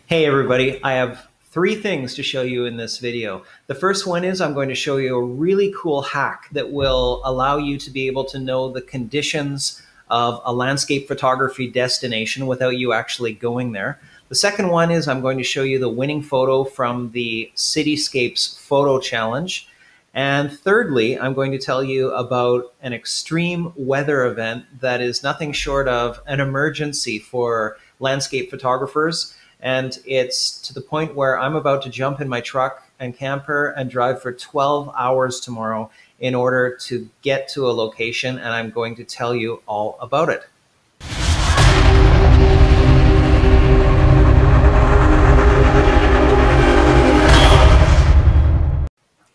Hey everybody, I have three things to show you in this video. The first one is I'm going to show you a really cool hack that will allow you to be able to know the conditions of a landscape photography destination without you actually going there. The second one is I'm going to show you the winning photo from the Cityscapes photo challenge. And thirdly, I'm going to tell you about an extreme weather event that is nothing short of an emergency for landscape photographers. And it's to the point where I'm about to jump in my truck and camper and drive for 12 hours tomorrow in order to get to a location, and I'm going to tell you all about it.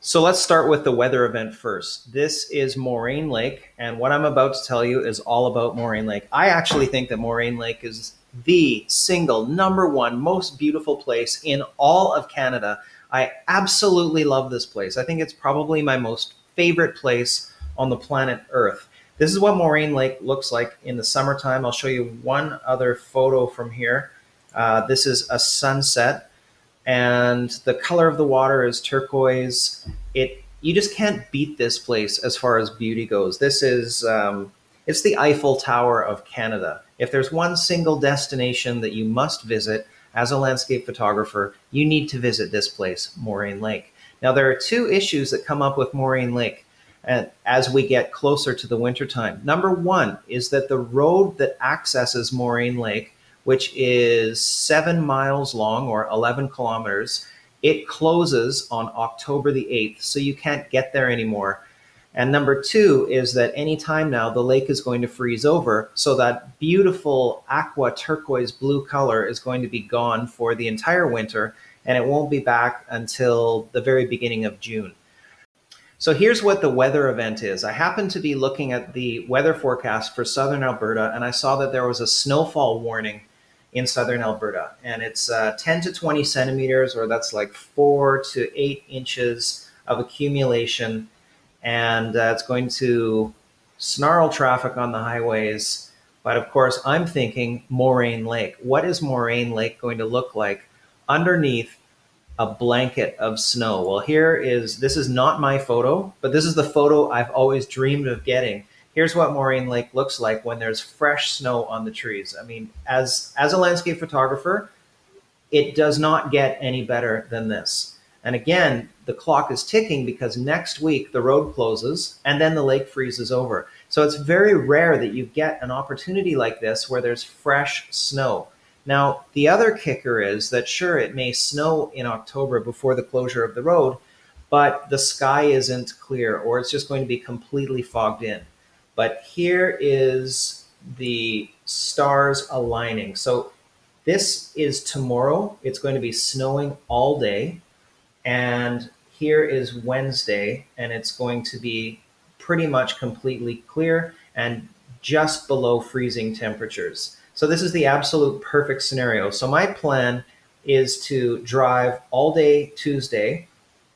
So let's start with the weather event first. This is Moraine Lake, and what I'm about to tell you is all about Moraine Lake. I actually think that Moraine Lake is the single #1 most beautiful place in all of Canada. I absolutely love this place. I think it's probably my most favorite place on the planet Earth. This is what Moraine Lake looks like in the summertime. I'll show you one other photo from here. This is a sunset, and the color of the water is turquoise. You just can't beat this place as far as beauty goes. This is it's the Eiffel Tower of Canada. If there's one single destination that you must visit as a landscape photographer, you need to visit this place, Moraine Lake. Now, there are two issues that come up with Moraine Lake as we get closer to the wintertime. Number one is that the road that accesses Moraine Lake, which is 7 miles long or 11 kilometers, it closes on October the 8th, so you can't get there anymore. And number two is that any time now, the lake is going to freeze over, so that beautiful aqua turquoise blue color is going to be gone for the entire winter, and it won't be back until the very beginning of June. So here's what the weather event is. I happened to be looking at the weather forecast for southern Alberta, and I saw that there was a snowfall warning in southern Alberta, and it's 10 to 20 centimeters, or that's like 4 to 8 inches of accumulation. And it's going to snarl traffic on the highways. But of course, I'm thinking Moraine Lake. What is Moraine Lake going to look like underneath a blanket of snow? Well, this is not my photo, but this is the photo I've always dreamed of getting. Here's what Moraine Lake looks like when there's fresh snow on the trees. I mean, as a landscape photographer, it does not get any better than this. And again, the clock is ticking because next week the road closes and then the lake freezes over. So it's very rare that you get an opportunity like this where there's fresh snow. Now, the other kicker is that sure, it may snow in October before the closure of the road, but the sky isn't clear, or it's just going to be completely fogged in. But here is the stars aligning. So this is tomorrow. It's going to be snowing all day. And here is Wednesday, and it's going to be pretty much completely clear and just below freezing temperatures. So this is the absolute perfect scenario. So my plan is to drive all day Tuesday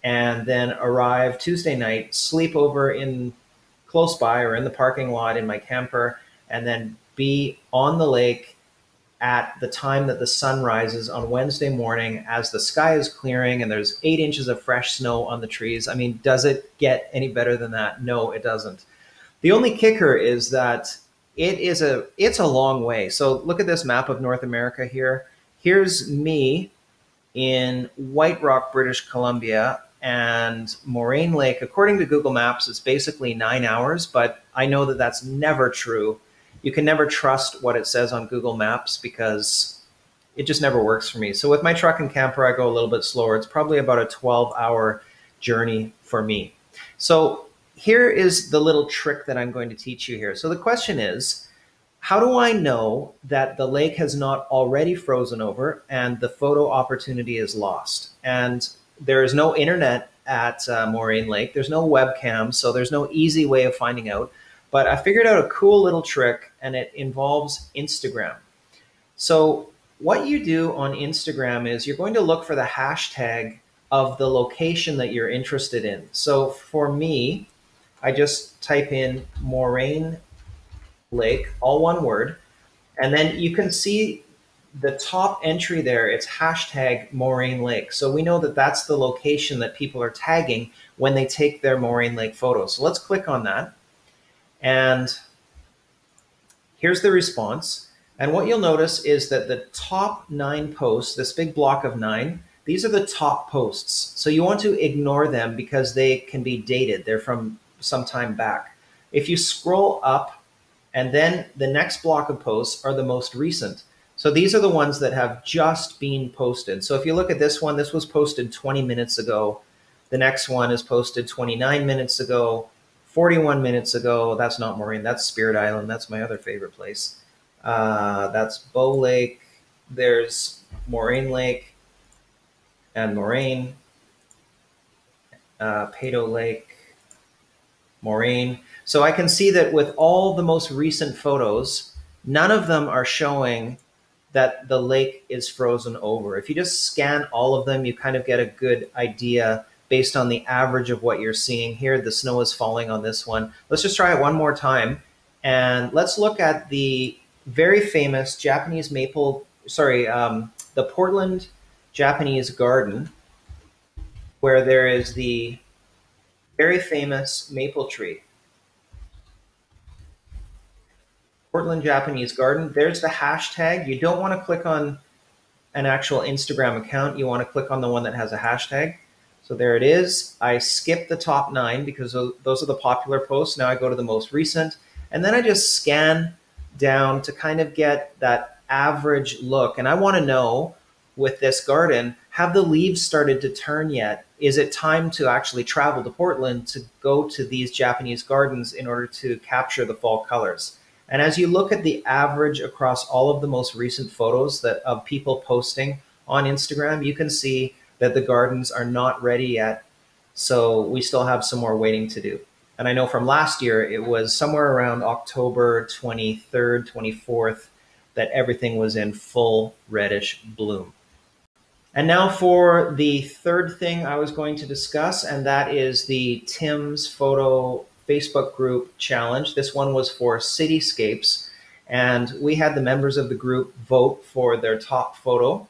and then arrive Tuesday night, sleep over in close by or in the parking lot in my camper, and then be on the lake at the time that the sun rises on Wednesday morning as the sky is clearing and there's 8 inches of fresh snow on the trees. I mean, does it get any better than that? No, it doesn't. The only kicker is that it's a long way. So look at this map of North America here. Here's me in White Rock, British Columbia, and Moraine Lake, according to Google Maps, is basically 9 hours, but I know that that's never true. You can never trust what it says on Google Maps because it just never works for me. So with my truck and camper, I go a little bit slower. It's probably about a 12-hour journey for me. So here is the little trick that I'm going to teach you here. So the question is, how do I know that the lake has not already frozen over and the photo opportunity is lost? And there is no internet at Moraine Lake. There's no webcam, so there's no easy way of finding out. But I figured out a cool little trick, and it involves Instagram. So what you do on Instagram is you're going to look for the hashtag of the location that you're interested in. So for me, I just type in Moraine Lake, all one word, and then you can see the top entry there, it's hashtag Moraine Lake. So we know that that's the location that people are tagging when they take their Moraine Lake photos. So let's click on that. And here's the response. And what you'll notice is that the top 9 posts, this big block of 9, these are the top posts. So you want to ignore them because they can be dated. They're from some time back. If you scroll up, and then the next block of posts are the most recent. So these are the ones that have just been posted. So if you look at this one, this was posted 20 minutes ago. The next one is posted 29 minutes ago, 41 minutes ago. That's not Moraine, that's Spirit Island. That's my other favorite place. That's Bow Lake. There's Moraine Lake and Moraine, Pado Lake, Moraine. So I can see that with all the most recent photos, none of them are showing that the lake is frozen over. If you just scan all of them, you kind of get a good idea based on the average of what you're seeing here. The snow is falling on this one. Let's just try it one more time. And let's look at the very famous Japanese maple, the Portland Japanese garden, where there is the very famous maple tree. Portland Japanese garden. There's the hashtag. You don't want to click on an actual Instagram account. You want to click on the one that has a hashtag. So there it is. I skipped the top 9 because those are the popular posts. Now I go to the most recent. And then I just scan down to kind of get that average look. And I want to know, with this garden, have the leaves started to turn yet? Is it time to actually travel to Portland to go to these Japanese gardens in order to capture the fall colors? And as you look at the average across all of the most recent photos of people posting on Instagram, you can see that the gardens are not ready yet. So we still have some more waiting to do. And I know from last year, it was somewhere around October 23rd, 24th, that everything was in full reddish bloom. And now for the third thing I was going to discuss, and that is the Tim's Photo Facebook group challenge. This one was for cityscapes, and we had the members of the group vote for their top photo.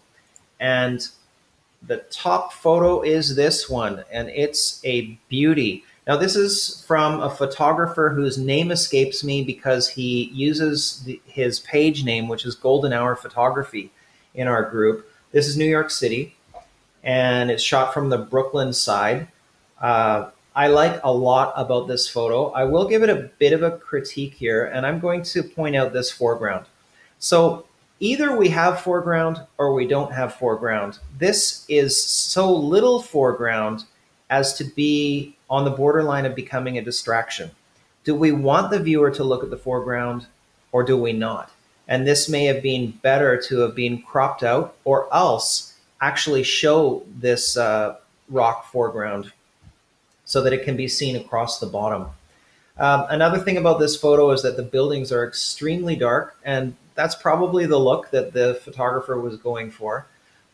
And the top photo is this one, and it's a beauty. Now, this is from a photographer whose name escapes me because he uses his page name, which is Golden Hour Photography, in our group. This is New York City, and it's shot from the Brooklyn side. I like a lot about this photo. I will give it a bit of a critique here, and I'm going to point out this foreground. So either we have foreground or we don't have foreground. This is so little foreground as to be on the borderline of becoming a distraction. Do we want the viewer to look at the foreground or do we not? And this may have been better to have been cropped out, or else actually show this rock foreground so that it can be seen across the bottom. Another thing about this photo is that the buildings are extremely dark, and that's probably the look that the photographer was going for.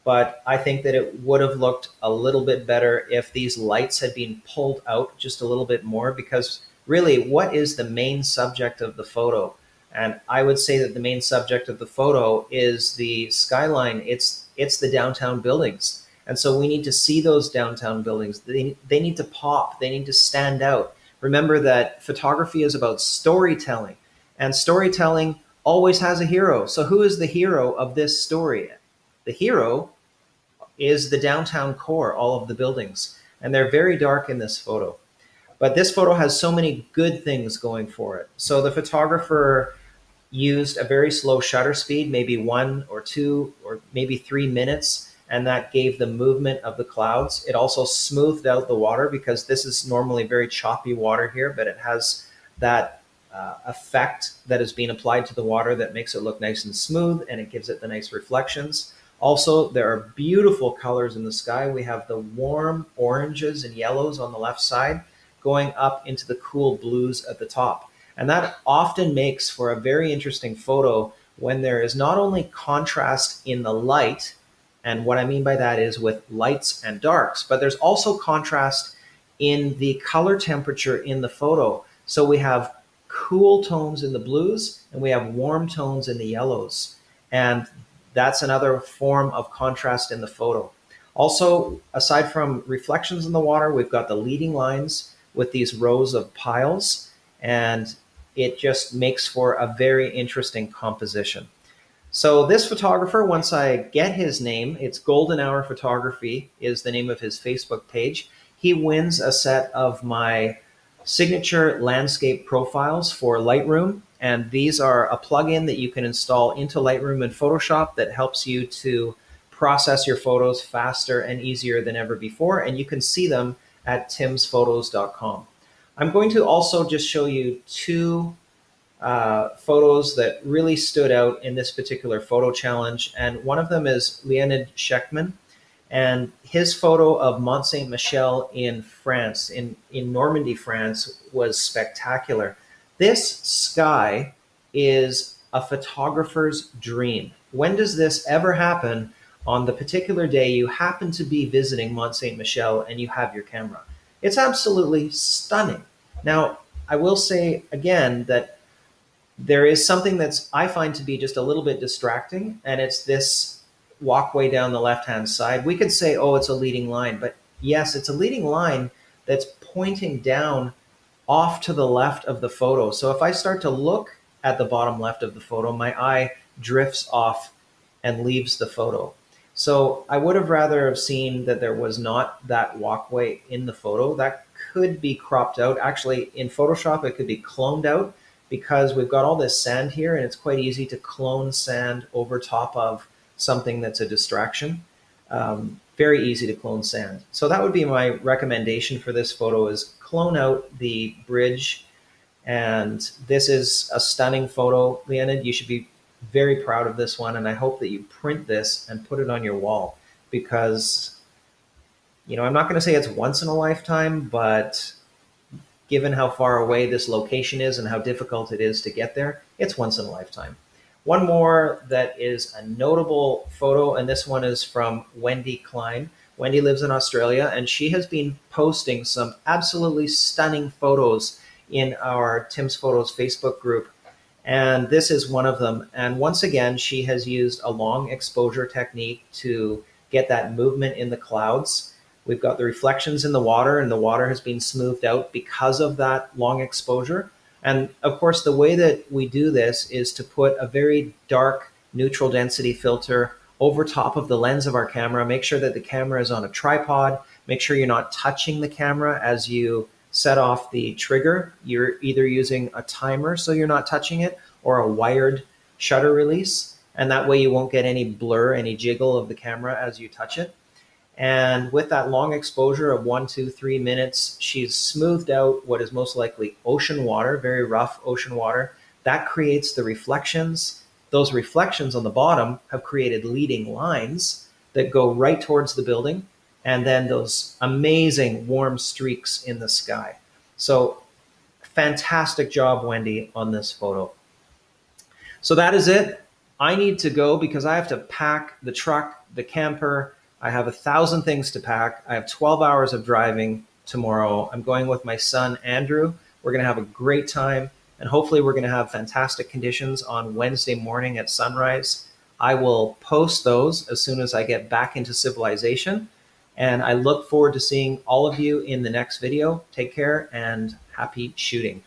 But I think that it would have looked a little bit better if these lights had been pulled out just a little bit more, because really, what is the main subject of the photo? And I would say that the main subject of the photo is the skyline. It's the downtown buildings. And so we need to see those downtown buildings. They need to pop. They need to stand out. Remember that photography is about storytelling, and storytelling always has a hero. So who is the hero of this story? The hero is the downtown core, all of the buildings, and they're very dark in this photo. But this photo has so many good things going for it. So the photographer used a very slow shutter speed, maybe 1 or 2 or maybe 3 minutes, and that gave the movement of the clouds. It also smoothed out the water, because this is normally very choppy water here, but it has that effect that is being applied to the water that makes it look nice and smooth, and it gives it the nice reflections. Also, there are beautiful colors in the sky. We have the warm oranges and yellows on the left side going up into the cool blues at the top. And that often makes for a very interesting photo when there is not only contrast in the light, and what I mean by that is with lights and darks, but there's also contrast in the color temperature in the photo. So we have cool tones in the blues and we have warm tones in the yellows. And That's another form of contrast in the photo. Also, aside from reflections in the water, we've got the leading lines with these rows of piles, and it just makes for a very interesting composition. So this photographer, once I get his name, it's Golden Hour Photography is the name of his Facebook page. He wins a set of my signature landscape profiles for Lightroom. And these are a plugin that you can install into Lightroom and Photoshop that helps you to process your photos faster and easier than ever before. And you can see them at timsphotos.com. I'm going to also just show you two photos that really stood out in this particular photo challenge. And one of them is Leonid Sheckman. And his photo of Mont Saint Michel in France, in Normandy, France, was spectacular. This sky is a photographer's dream. When does this ever happen on the particular day you happen to be visiting Mont Saint Michel and you have your camera? It's absolutely stunning. Now, I will say again that there is something that's I find to be just a little bit distracting, and it's this walkway down the left-hand side. We could say, oh, it's a leading line, but yes, it's a leading line that's pointing down off to the left of the photo. So if I start to look at the bottom left of the photo, my eye drifts off and leaves the photo. So I would have rather have seen that there was not that walkway in the photo. That could be cropped out. Actually, in Photoshop, it could be cloned out, because we've got all this sand here, and it's quite easy to clone sand over top of something that's a distraction. Very easy to clone sand. So that would be my recommendation for this photo, is clone out the bridge. And this is a stunning photo, Leonid. You should be very proud of this one, and I hope that you print this and put it on your wall, because, you know, I'm not going to say it's once in a lifetime, but given how far away this location is and how difficult it is to get there, it's once in a lifetime. One more that is a notable photo, and this one is from Wendy Klein. Wendy lives in Australia, and she has been posting some absolutely stunning photos in our Tim's Photos Facebook group. And this is one of them. And once again, she has used a long exposure technique to get that movement in the clouds. We've got the reflections in the water, and the water has been smoothed out because of that long exposure. And of course, the way that we do this is to put a very dark neutral density filter over top of the lens of our camera. Make sure that the camera is on a tripod. Make sure you're not touching the camera as you set off the trigger. You're either using a timer so you're not touching it, or a wired shutter release. And that way you won't get any blur, any jiggle of the camera as you touch it. And with that long exposure of 1, 2, 3 minutes, she's smoothed out what is most likely ocean water, very rough ocean water. That creates the reflections. Those reflections on the bottom have created leading lines that go right towards the building, and then those amazing warm streaks in the sky. So fantastic job, Wendy, on this photo. So that is it. I need to go because I have to pack the truck, the camper. I have 1,000 things to pack. I have 12 hours of driving tomorrow. I'm going with my son, Andrew. We're going to have a great time, and hopefully we're going to have fantastic conditions on Wednesday morning at sunrise. I will post those as soon as I get back into civilization, and I look forward to seeing all of you in the next video. Take care and happy shooting.